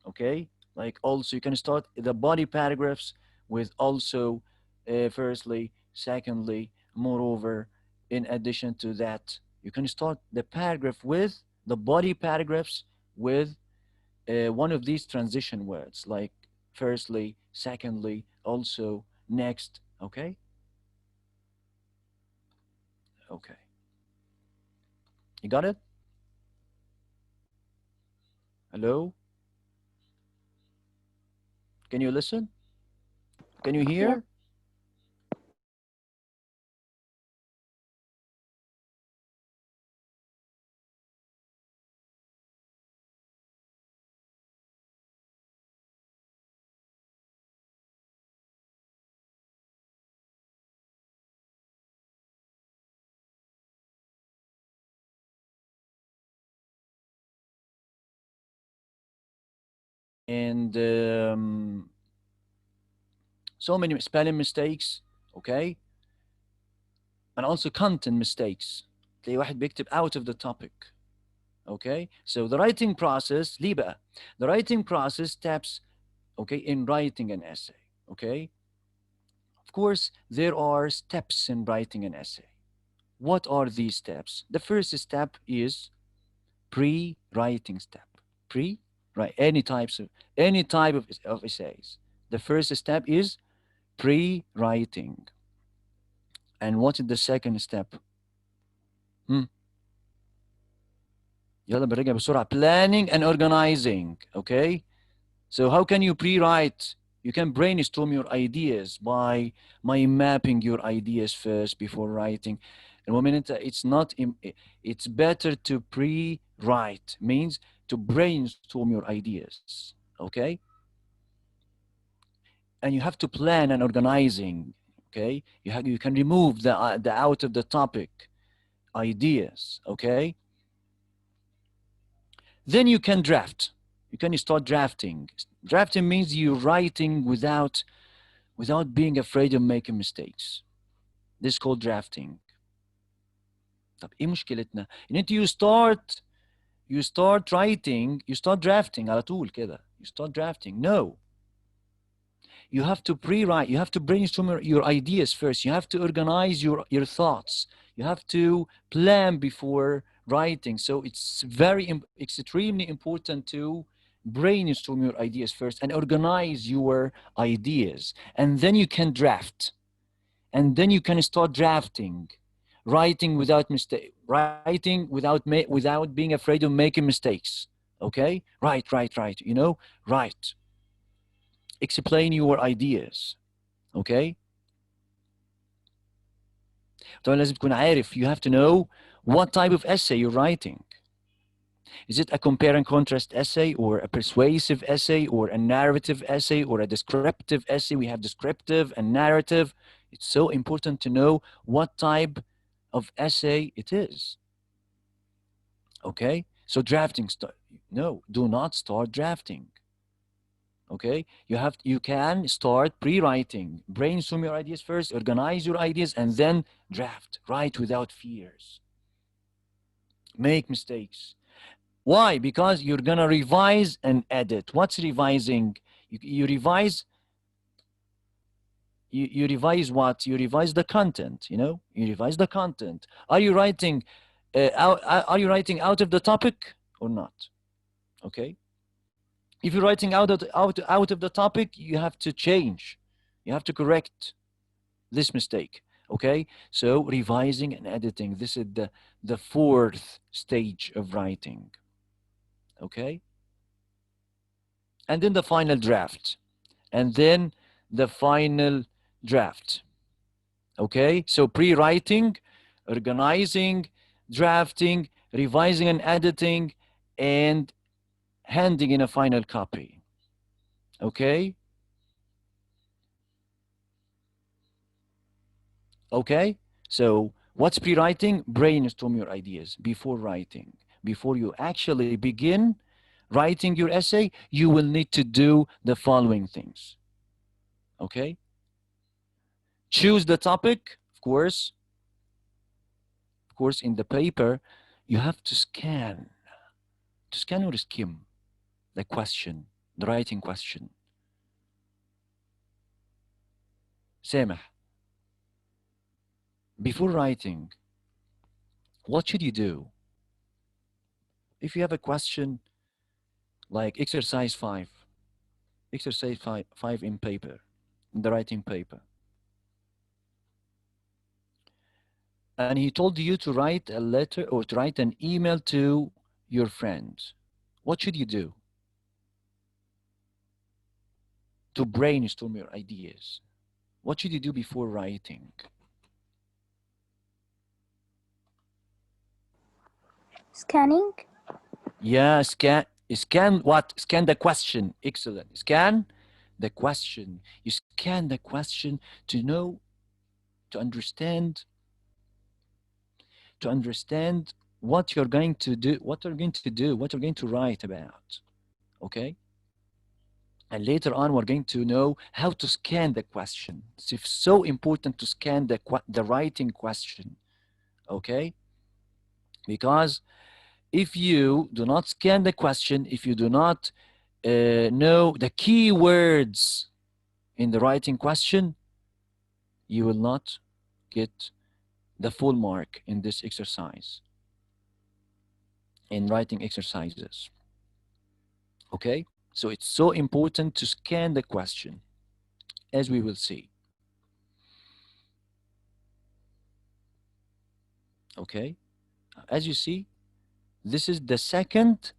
okay? Like also, you can start the body paragraphs with also, firstly, secondly, moreover, in addition to that. You can start the paragraph with the body paragraphs with one of these transition words, like firstly, secondly, also, next. Okay? Okay. You got it? Hello? Can you listen? Can you Yeah. hear? And so many spelling mistakes, okay? And also content mistakes. تلاقي واحد بيكتب out of the topic. Okay? So the writing process, ليه بقى? The writing process steps, okay, in writing an essay. Okay? Of course, there are steps in writing an essay. What are these steps? The first step is pre-writing step. Pre, right? Any type of essays. The first step is pre-writing. And what is the second step? Hmm. يلا بنرجع بسرعة. Planning and organizing. Okay? So how can you pre-write? You can brainstorm your ideas by mapping your ideas first before writing. And one minute, it's better to pre-write, means to brainstorm your ideas. Okay? And you have to plan and organizing. Okay? You can remove the out of the topic ideas. Okay? Then you can draft. You can start drafting. Drafting means you're writing without being afraid of making mistakes. This is called drafting. طب ايه مشكلتنا؟ ان انت you start writing, you start drafting على طول كده. You start drafting. No. You have to pre-write. You have to brainstorm your ideas first. You have to organize your thoughts. You have to plan before writing. So it's extremely important to brainstorm your ideas first and organize your ideas. And then you can draft. And then you can start drafting, writing without mistake, writing without being afraid of making mistakes. Okay? Right. You know, write. Explain your ideas. Okay? طبعا لازم تكون عارف. You have to know what type of essay you're writing. Is it a compare and contrast essay, or a persuasive essay, or a narrative essay, or a descriptive essay? We have descriptive and narrative. It's so important to know what type of essay it is. Okay? So drafting, no, do not start drafting. Okay? You can start pre-writing. Brainstorm your ideas first, organize your ideas, and then draft. Write without fears. Make mistakes. Why? Because you're gonna revise and edit. What's revising? You revise. You revise what? You revise the content. You know, you revise the content. Are you writing Are you writing out of the topic or not? Okay. If you're writing out of the topic, you have to change. You have to correct this mistake. Okay. So revising and editing. This is the fourth stage of writing. Okay. And then the final draft. And then the final draft. Okay. So pre-writing, organizing, drafting, revising and editing, and handing in a final copy. Okay. Okay. So what's pre-writing? Brainstorm your ideas before writing. Before you actually begin writing your essay, you will need to do the following things. Okay. Choose the topic, of course. Of course, in the paper, you have to scan or skim the question, the writing question. سامح, before writing, what should you do? If you have a question, like exercise 5 in paper, in the writing paper. And he told you to write a letter or to write an email to your friends. What should you do to brainstorm your ideas? What should you do before writing? Scanning. Yeah, scan what? Scan the question. Excellent. Scan the question. You scan the question to know, to understand, what you're going to do, what you're going to write about. Okay? And later on, we're going to know how to scan the question. It's so important to scan the writing question. Okay? Because if you do not scan the question, if you do not know the key words in the writing question, you will not get the full mark in this exercise, in writing exercises. Okay? So it's so important to scan the question, as we will see. Okay? As you see, this is the second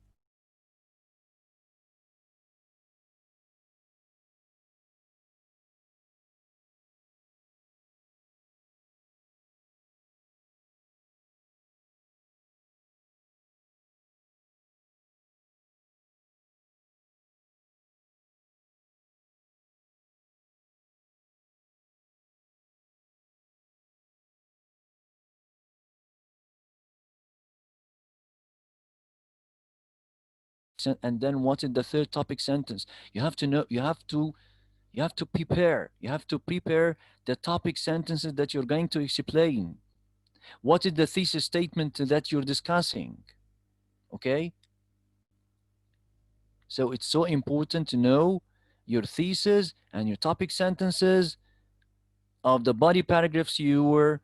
and then what is the third topic sentence? You have to know, you have to prepare the topic sentences that you're going to explain. What is the thesis statement that you're discussing? Okay? So it's so important to know your thesis and your topic sentences of the body paragraphs you were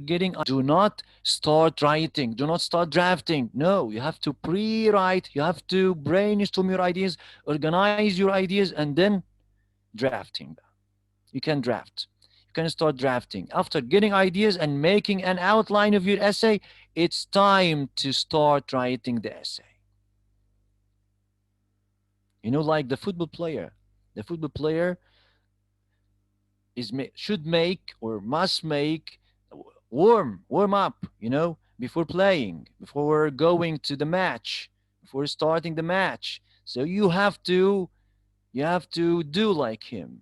getting. Do not start writing, do not start drafting. No, you have to pre-write, you have to brainstorm your ideas, organize your ideas, and then drafting. You can draft, you can start drafting. After getting ideas and making an outline of your essay, it's time to start writing the essay. You know, like the football player should make or must make warm up, you know, before playing, before going to the match, before starting the match. So you have to do like him,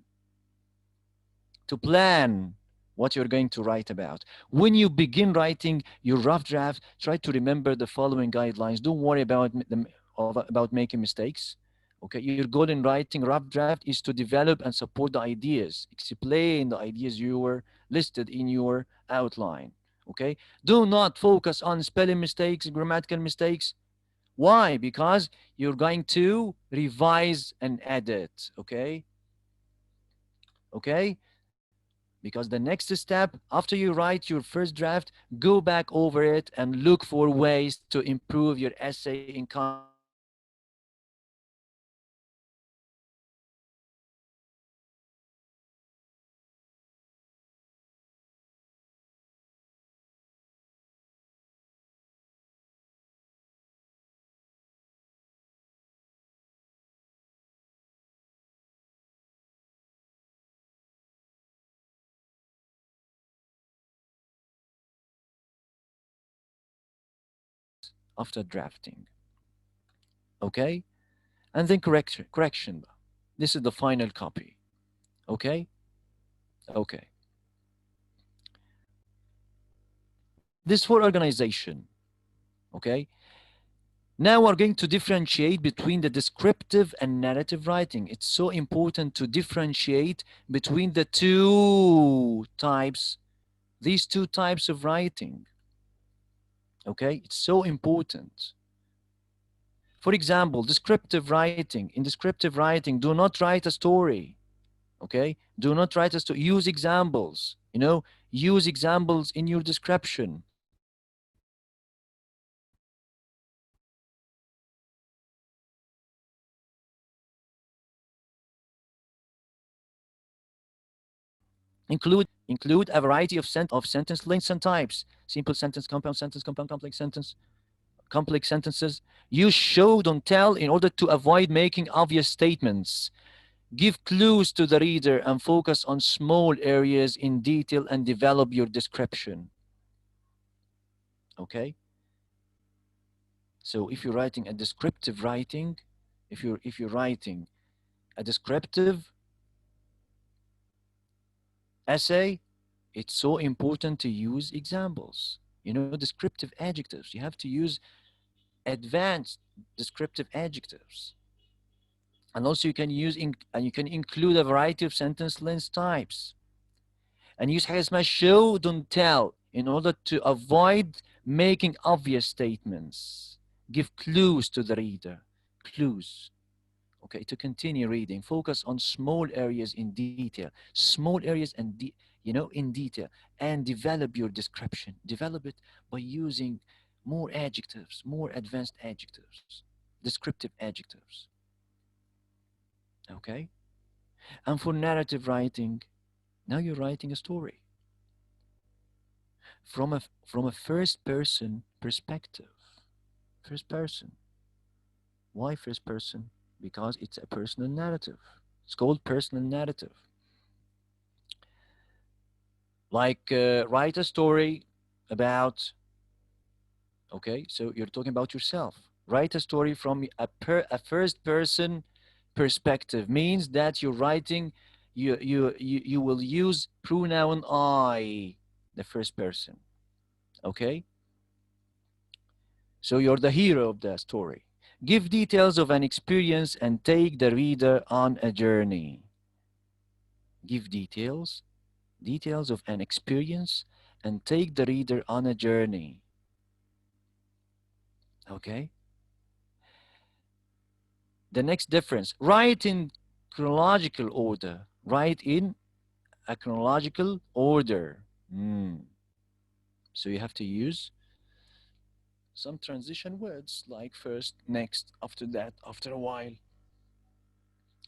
to plan what you're going to write about. When you begin writing your rough draft, try to remember the following guidelines. Don't worry about making mistakes. Okay, your goal in writing rough draft is to develop and support the ideas, explain the ideas you were listed in your outline. Okay, do not focus on spelling mistakes, grammatical mistakes. Why? Because you're going to revise and edit. Okay, because the next step after you write your first draft, go back over it and look for ways to improve your essay in coming drafts. After drafting, okay, and then correction. This is the final copy. Okay. This for organization. Okay, Now we're going to differentiate between the descriptive and narrative writing. It's so important to differentiate between the these two types of writing. Okay, it's so important. For example, descriptive writing. In descriptive writing, do not write a story. Okay, do not write a story. Use examples. Use examples in your description. Include a variety of sentence lengths and types: simple sentence, compound sentence, compound complex sentences. Use show, don't tell in order to avoid making obvious statements. Give clues to the reader and focus on small areas in detail and develop your description. Okay? So if you're writing a descriptive writing, if you're writing a descriptive essay, it's so important to use examples. Descriptive adjectives. You have to use advanced descriptive adjectives. And also you can include a variety of sentence length types. And use حاجة اسمها show, don't tell in order to avoid making obvious statements. Give clues to the reader. Clues. Okay, to continue reading. Focus on small areas in detail. Small areas in detail. And develop your description. Develop it by using more adjectives, more advanced adjectives. Descriptive adjectives. Okay? And for narrative writing, now you're writing a story from a first person perspective. First person. Why first person? Because it's a personal narrative. It's called personal narrative. Like write a story about, okay, so you're talking about yourself. Write a story from a first person perspective means that you're writing, you will use pronoun I, the first person. Okay? So you're the hero of the story. Give details of an experience and take the reader on a journey. Give details of an experience and take the reader on a journey. Okay? The next difference, write in chronological order. Write in a chronological order. So you have to use some transition words like first, next, after that, after a while.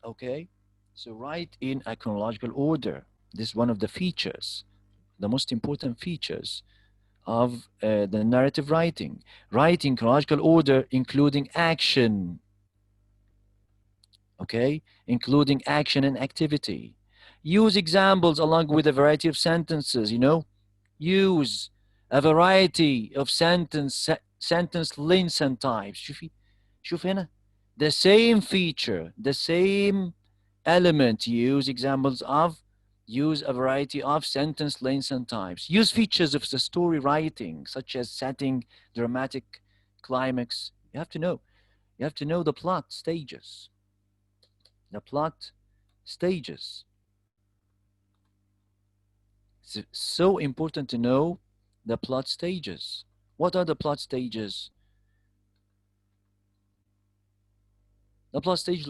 Okay? So write in a chronological order. This is one of the features, the most important features of the narrative writing. Write in chronological order, including action. Okay? Including action and activity. Use examples along with a variety of sentences, Use a variety of sentence lengths and types. شوف هنا. The same feature, the same element. Use examples of. Use a variety of sentence lengths and types. Use features of the story writing, such as setting, dramatic, climax. You have to know. You have to know the plot stages. The plot stages. It's so important to know the plot stages. What are the plot stages? The plot stage,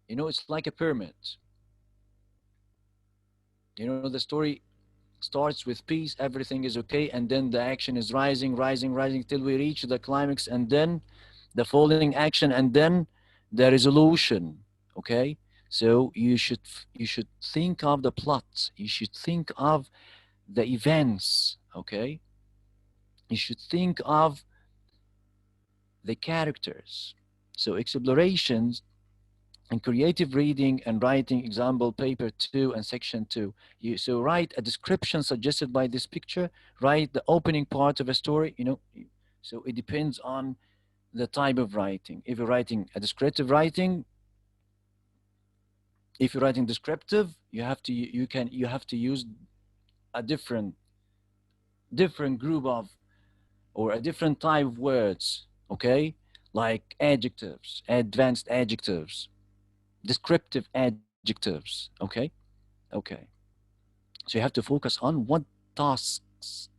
it's like a pyramid. The story starts with peace, everything is okay, and then the action is rising, rising, rising till we reach the climax, and then the falling action, and then the resolution. Okay, so you should think of the plot. You should think of the events. Okay, you should think of the characters. So explorations and creative reading and writing, example paper 2 and section 2. So write a description suggested by this picture, write the opening part of a story, so it depends on the type of writing. If you're writing a descriptive writing, if you're writing descriptive, you have to use a different group of, or a different type of words. Okay, like adjectives, advanced adjectives, descriptive adjectives. Okay? Okay. So you have to focus on what tasks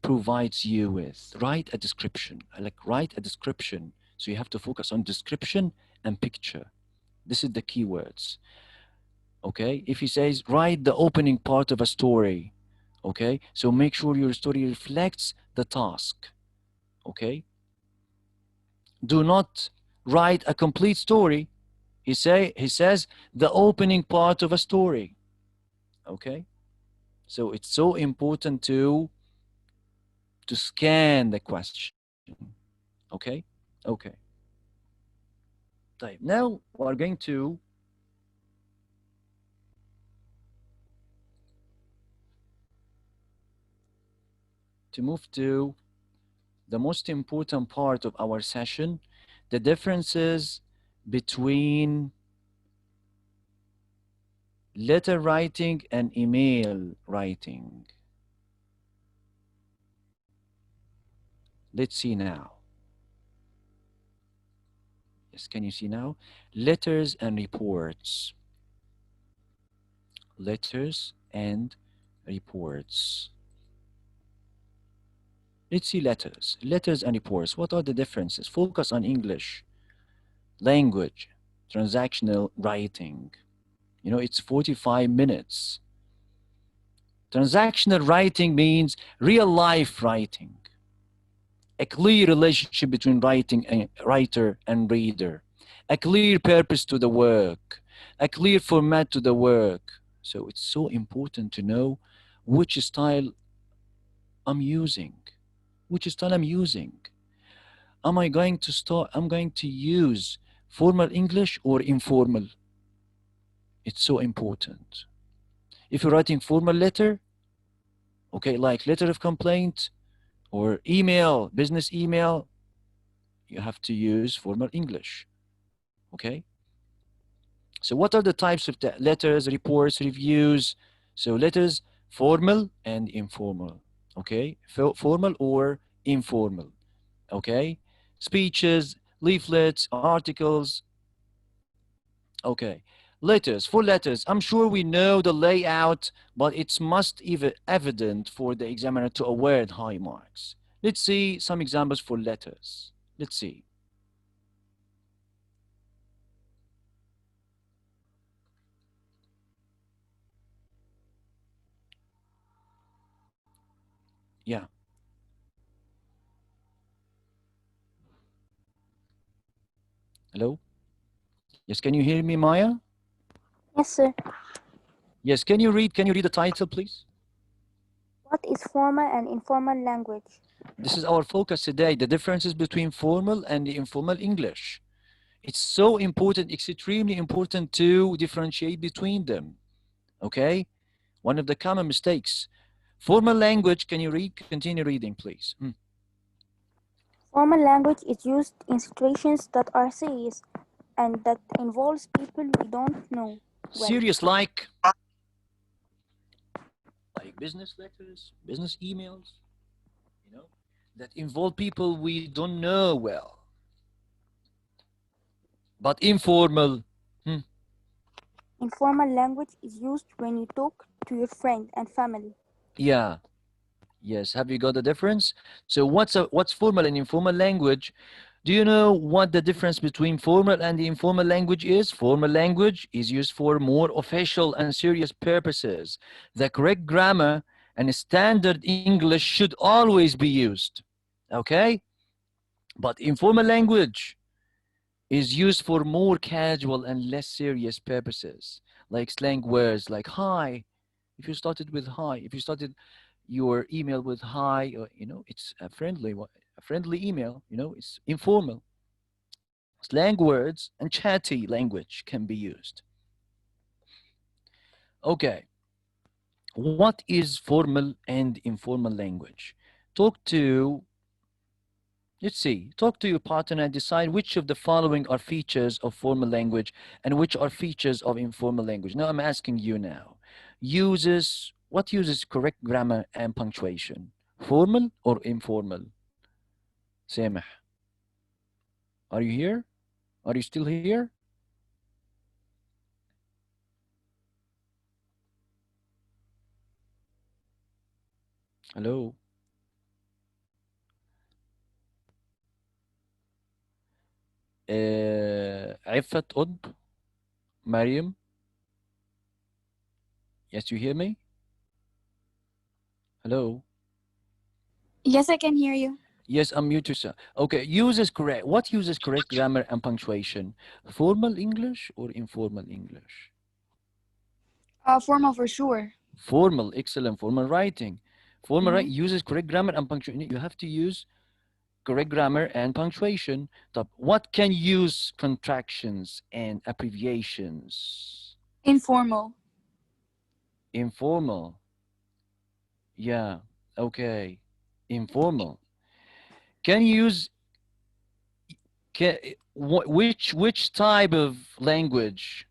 provides you with. Write a description. I like write a description. So you have to focus on description and picture. This is the keywords. Okay? If he says write the opening part of a story, okay? So make sure your story reflects the task. Okay? Do not write a complete story. He says the opening part of a story. Okay? So it's so important to scan the question. Okay? Okay. طيب. Now we're going to move to the most important part of our session, the differences between letter writing and email writing. Let's see now. Yes, can you see now? Letters and reports. Letters and reports. Let's see letters. Letters and reports. What are the differences? Focus on English, language, transactional writing. You know, it's 45 minutes. Transactional writing means real life writing. A clear relationship between writer and reader. A clear purpose to the work. A clear format to the work. So it's so important to know which style I'm using. Which style I'm using. I'm going to use formal English or informal? It's so important. If you're writing formal letter, okay, like letter of complaint or email, business email, you have to use formal English. Okay? So what are the types of letters, reports, reviews? So letters, formal and informal. Okay? Formal or informal. Okay? Speeches, leaflets, articles. Okay. Letters, for letters, I'm sure we know the layout, but it's must even evident for the examiner to award high marks. Let's see some examples for letters. Let's see. Yeah. Hello? Yes, can you hear me, Maya? Yes, sir. Yes, can you read the title, please? What is formal and informal language? This is our focus today, the differences between formal and the informal English. It's so important, extremely important to differentiate between them. Okay? One of the common mistakes. Formal language, can you read? Continue reading, please. Formal language is used in situations that are serious and that involves people we don't know well. Serious like business letters, business emails, you know, that involve people we don't know well. But informal. Informal language is used when you talk to your friend and family. Yeah. Yes. Have you got the difference? So what's formal and informal language? Do you know what the difference between formal and the informal language is? Formal language is used for more official and serious purposes. The correct grammar and standard English should always be used. Okay? But informal language is used for more casual and less serious purposes, like slang words like hi. If you started with hi, if you started your email with hi, you know, it's a friendly email, you know, it's informal. Slang words and chatty language can be used. Okay. What is formal and informal language? Talk to your partner and decide which of the following are features of formal language and which are features of informal language. Now I'm asking you now. What uses correct grammar and punctuation? Formal or informal? Sameh. Are you here? Are you still here? Hello. عفت قطب. Mariam. Yes, you hear me? Hello. Yes, I can hear you. Yes, unmute yourself. Okay, correct. What uses correct grammar and punctuation? Formal English or informal English? Formal for sure. Formal, excellent. Formal writing. Formal Mhm. uses correct grammar and punctuation. You have to use correct grammar and punctuation. What can use contractions and abbreviations? Informal. Informal. Yeah, okay. Informal. Can you use which type of language,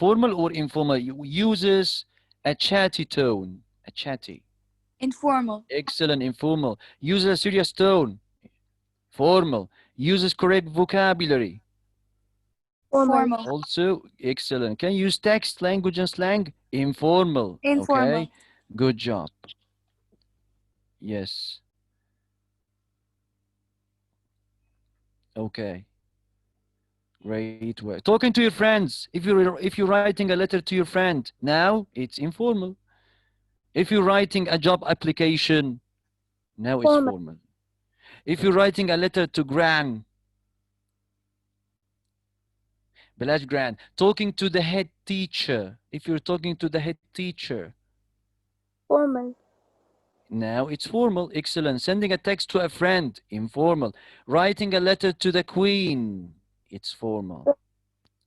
formal or informal, uses a chatty tone? A chatty. Informal. Excellent. Informal. Uses a serious tone. Formal. Uses correct vocabulary. Formal. Also excellent. Can you use text, language, and slang? Informal. Informal. Okay. Good job. Yes. Okay. Great work. Talking to your friends. If you're writing a letter to your friend, now it's informal. If you're writing a job application, now it's formal. If you're writing a letter to gran, بلاش gran. Talking to the head teacher. If you're talking to the head teacher, Formal. now it's formal. Excellent. Sending a text to a friend, informal. Writing a letter to the queen, it's formal.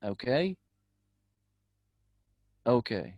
Okay? Okay.